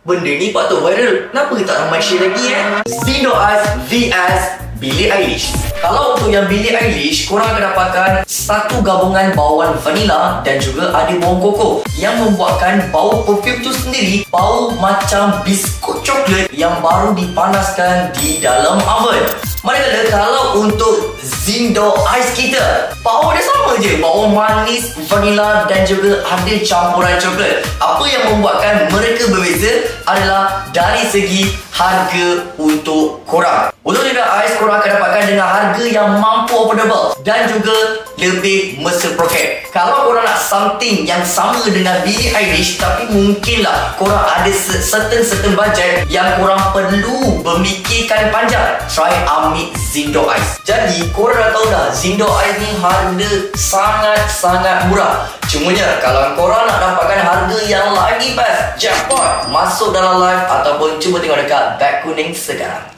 Benda ni patut viral. Kenapa tak ramai share lagi Zindo Ice vs Billie Eilish. Kalau untuk yang Billie Eilish, korang akan dapatkan satu gabungan bauan vanila dan juga ada bawang koko yang membuatkan bau perfume tu sendiri bau macam biskut coklat yang baru dipanaskan di dalam oven. Manakala kalau untuk Zindo Ice kita, bau dia sama je, bau manis, vanila dan juga ada campuran coklat. Apa yang membuatkan mereka berbeza adalah dari segi harga untuk korang. Untuk Zindo Ice, korang akan dapatkan dengan harga yang mampu affordable dan juga lebih reciprocate. Kalau korang nak something yang sama dengan Billie Eilish tapi mungkinlah korang ada certain budget yang korang perlu memikirkan panjang, try ambil Zindo Ice. Jadi korang dah tahu dah, Zindo Ice ni harga sangat-sangat murah. Cumanya kalau korang nak dapatkan harga yang lagi best, jackpot, masuk dalam live ataupun cuba tengok dekat beg kuning sekarang.